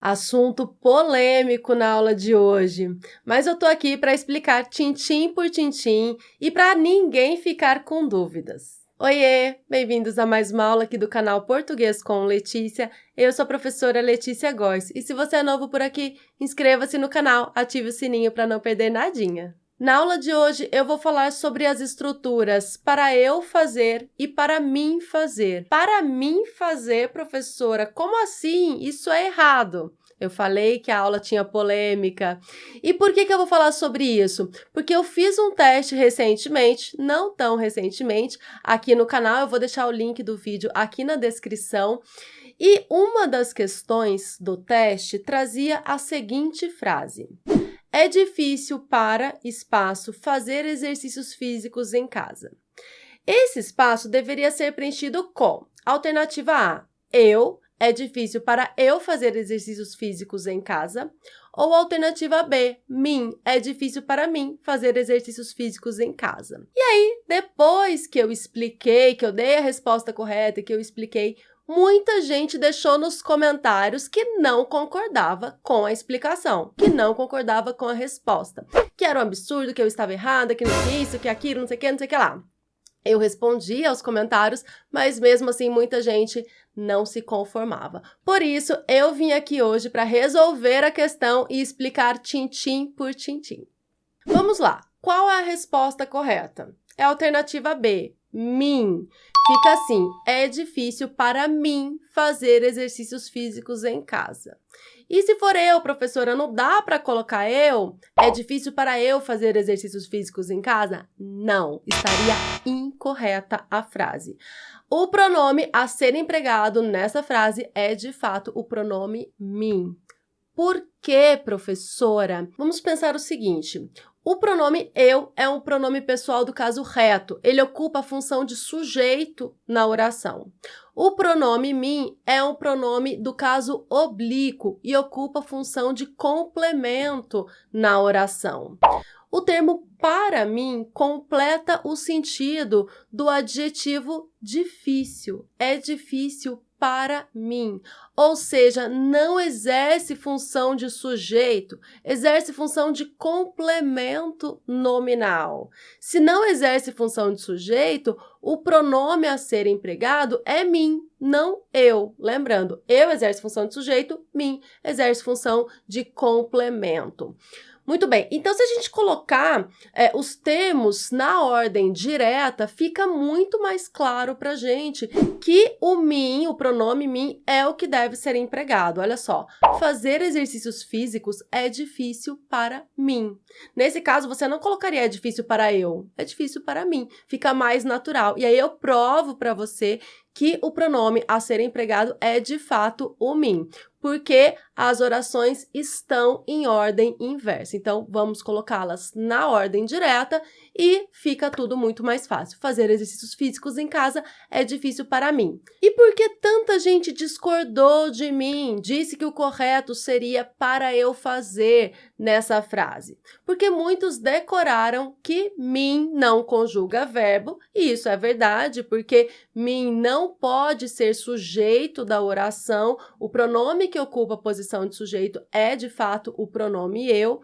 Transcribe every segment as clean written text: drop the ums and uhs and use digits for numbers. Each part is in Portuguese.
Assunto polêmico na aula de hoje, mas eu tô aqui para explicar tintim por tintim e para ninguém ficar com dúvidas. Oiê, bem-vindos a mais uma aula aqui do canal Português com Letícia. Eu sou a professora Letícia Góes e se você é novo por aqui, inscreva-se no canal, ative o sininho para não perder nadinha. Na aula de hoje, eu vou falar sobre as estruturas para eu fazer e para mim fazer. Para mim fazer, professora, como assim? Isso é errado. Eu falei que a aula tinha polêmica. E por que eu vou falar sobre isso? Porque eu fiz um teste recentemente, não tão recentemente, aqui no canal. Eu vou deixar o link do vídeo aqui na descrição. E uma das questões do teste trazia a seguinte frase. É difícil para, espaço, fazer exercícios físicos em casa. Esse espaço deveria ser preenchido com alternativa A, é difícil para eu fazer exercícios físicos em casa, ou alternativa B, é difícil para mim fazer exercícios físicos em casa. E aí, depois que eu expliquei, que eu dei a resposta correta, que eu expliquei, muita gente deixou nos comentários que não concordava com a explicação, que não concordava com a resposta, que era um absurdo, que eu estava errada, que não isso, que aquilo, não sei o que lá. Eu respondi aos comentários, mas mesmo assim muita gente não se conformava. Por isso, eu vim aqui hoje para resolver a questão e explicar tintim por tintim. Vamos lá. Qual é a resposta correta? É a alternativa B, mim. Fica assim, é difícil para mim fazer exercícios físicos em casa. E se for eu, professora, não dá para colocar eu? É difícil para eu fazer exercícios físicos em casa? Não, estaria incorreta a frase. O pronome a ser empregado nessa frase é, de fato, o pronome mim. Por que, professora? Vamos pensar o seguinte. O pronome eu é um pronome pessoal do caso reto. Ele ocupa a função de sujeito na oração. O pronome mim é um pronome do caso oblíquo e ocupa a função de complemento na oração. O termo para mim completa o sentido do adjetivo difícil. É difícil para mim, ou seja, não exerce função de sujeito, exerce função de complemento nominal. Se não exerce função de sujeito, o pronome a ser empregado é mim, não eu. Lembrando, eu exerce função de sujeito, mim exerce função de complemento. Muito bem, então se a gente colocar os termos na ordem direta, fica muito mais claro para a gente que o mim, o pronome mim, é o que deve ser empregado. Olha só, fazer exercícios físicos é difícil para mim. Nesse caso, você não colocaria é difícil para eu, é difícil para mim, fica mais natural. E aí eu provo para você que o pronome a ser empregado é de fato o mim, porque as orações estão em ordem inversa. Então, vamos colocá-las na ordem direta e fica tudo muito mais fácil. Fazer exercícios físicos em casa é difícil para mim. E por que tanta gente discordou de mim? Disse que o correto seria para eu fazer nessa frase. Porque muitos decoraram que mim não conjuga verbo, e isso é verdade, porque mim não pode ser sujeito da oração, o pronome que ocupa a posição de sujeito é, de fato, o pronome eu,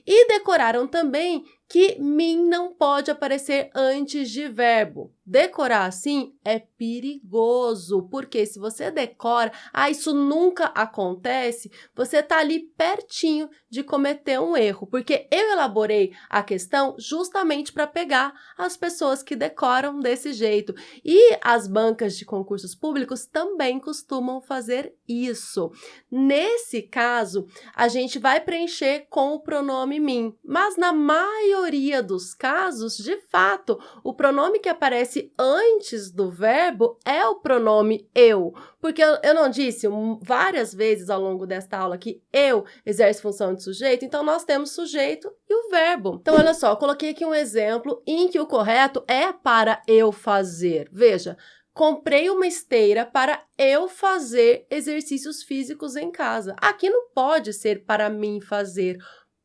e decoraram também que mim não pode aparecer antes de verbo. Decorar assim é perigoso, porque se você decora, isso nunca acontece, você está ali pertinho de cometer um erro, porque eu elaborei a questão justamente para pegar as pessoas que decoram desse jeito. E as bancas de concursos públicos também costumam fazer isso. Nesse caso, a gente vai preencher com o pronome mim, mas na maioria dos casos, de fato, o pronome que aparece antes do verbo é o pronome eu, porque eu não disse várias vezes ao longo desta aula que eu exerce função de sujeito, então nós temos sujeito e o verbo. Então, olha só, eu coloquei aqui um exemplo em que o correto é para eu fazer. Veja, comprei uma esteira para eu fazer exercícios físicos em casa. Aqui não pode ser para mim fazer.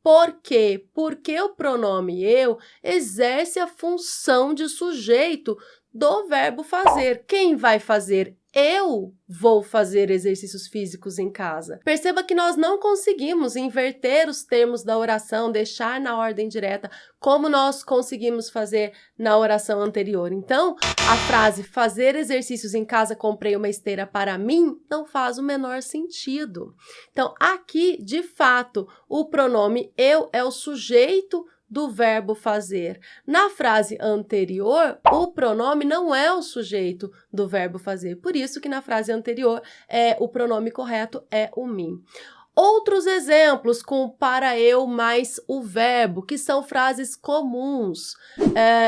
Por quê? Porque o pronome eu exerce a função de sujeito do verbo fazer. Quem vai fazer? eu vou fazer exercícios físicos em casa. Perceba que nós não conseguimos inverter os termos da oração, deixar na ordem direta, como nós conseguimos fazer na oração anterior. Então, a frase fazer exercícios em casa, comprei uma esteira para mim, não faz o menor sentido. Então, aqui, de fato, o pronome eu é o sujeito do verbo fazer. Na frase anterior, o pronome não é o sujeito do verbo fazer. Por isso que na frase anterior, o pronome correto é o mim. Outros exemplos com para eu mais o verbo, que são frases comuns.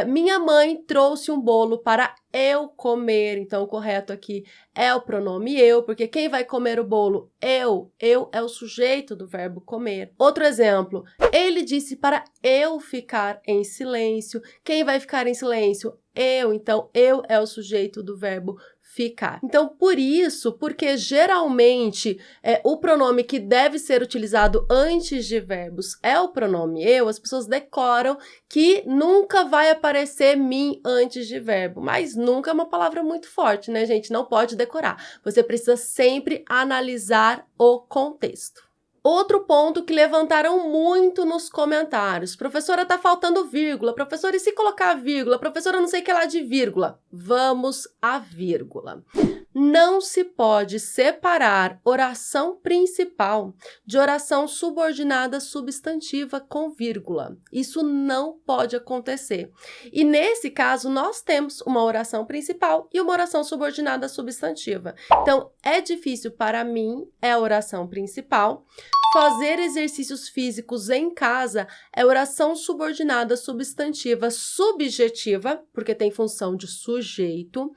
Minha mãe trouxe um bolo para eu comer. Então, o correto aqui é o pronome eu, porque quem vai comer o bolo? Eu. Eu é o sujeito do verbo comer. Outro exemplo. Ele disse para eu ficar em silêncio. Quem vai ficar em silêncio? Eu. Então, eu é o sujeito do verbo ficar. Então, por isso, porque geralmente o pronome que deve ser utilizado antes de verbos é o pronome eu, as pessoas decoram que nunca vai aparecer mim antes de verbo, mas nunca é uma palavra muito forte, né, gente? Não pode decorar. Você precisa sempre analisar o contexto. Outro ponto que levantaram muito nos comentários. Professora, tá faltando vírgula. Professora, e se colocar vírgula? Professora, não sei o que lá de vírgula. Vamos à vírgula. Não se pode separar oração principal de oração subordinada substantiva com vírgula. Isso não pode acontecer. E nesse caso, nós temos uma oração principal e uma oração subordinada substantiva. Então, é difícil para mim, é a oração principal. Fazer exercícios físicos em casa é oração subordinada substantiva subjetiva, porque tem função de sujeito,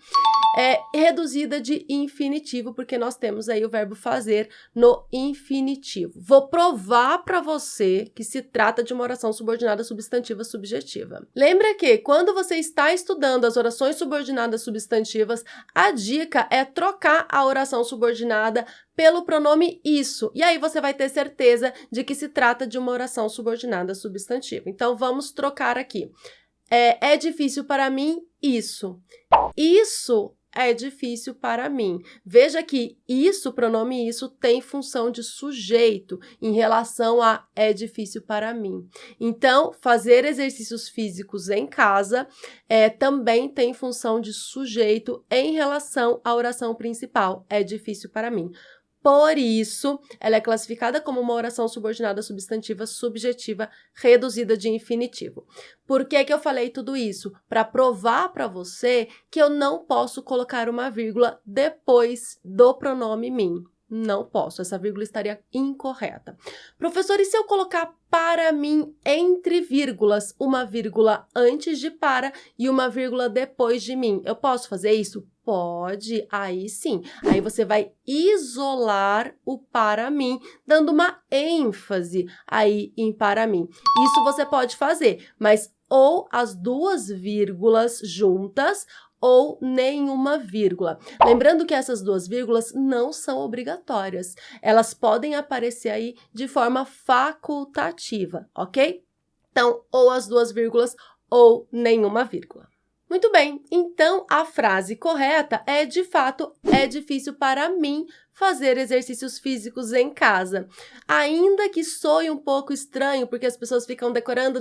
reduzida de infinitivo, porque nós temos aí o verbo fazer no infinitivo. Vou provar para você que se trata de uma oração subordinada substantiva subjetiva. Lembra que quando você está estudando as orações subordinadas substantivas, a dica é trocar a oração subordinada pelo pronome isso. E aí você vai ter certeza de que se trata de uma oração subordinada substantiva. Então, vamos trocar aqui. É difícil para mim isso. Isso é difícil para mim. Veja que isso, o pronome isso, tem função de sujeito em relação a é difícil para mim. Então, fazer exercícios físicos em casa também tem função de sujeito em relação à oração principal. É difícil para mim. Por isso, ela é classificada como uma oração subordinada substantiva subjetiva reduzida de infinitivo. Por que que eu falei tudo isso? Para provar para você que eu não posso colocar uma vírgula depois do pronome mim. Não posso, essa vírgula estaria incorreta. Professor, e se eu colocar para mim entre vírgulas, uma vírgula antes de para e uma vírgula depois de mim? Eu posso fazer isso? Pode, aí sim. Aí você vai isolar o para mim, dando uma ênfase aí em para mim. Isso você pode fazer, mas ou as duas vírgulas juntas, ou nenhuma vírgula. Lembrando que essas duas vírgulas não são obrigatórias. Elas podem aparecer aí de forma facultativa, ok? Então, ou as duas vírgulas, ou nenhuma vírgula. Muito bem, então a frase correta é, de fato, é difícil para mim fazer exercícios físicos em casa. Ainda que soe um pouco estranho, porque as pessoas ficam decorando,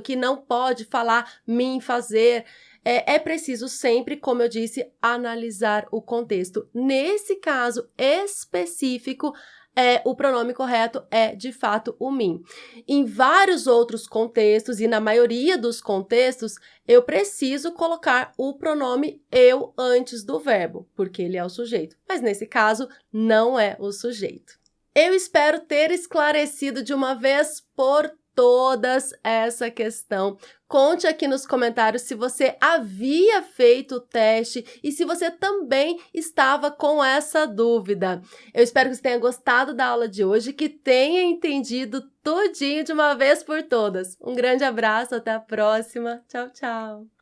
que não pode falar mim fazer, é preciso sempre, como eu disse, analisar o contexto. Nesse caso específico, o pronome correto é, de fato, o mim. Em vários outros contextos, e na maioria dos contextos, eu preciso colocar o pronome eu antes do verbo, porque ele é o sujeito. Mas nesse caso, não é o sujeito. Eu espero ter esclarecido de uma vez por todas essa questão. Conte aqui nos comentários se você havia feito o teste e se você também estava com essa dúvida. Eu espero que você tenha gostado da aula de hoje, que tenha entendido tudinho de uma vez por todas. Um grande abraço, até a próxima. Tchau, tchau!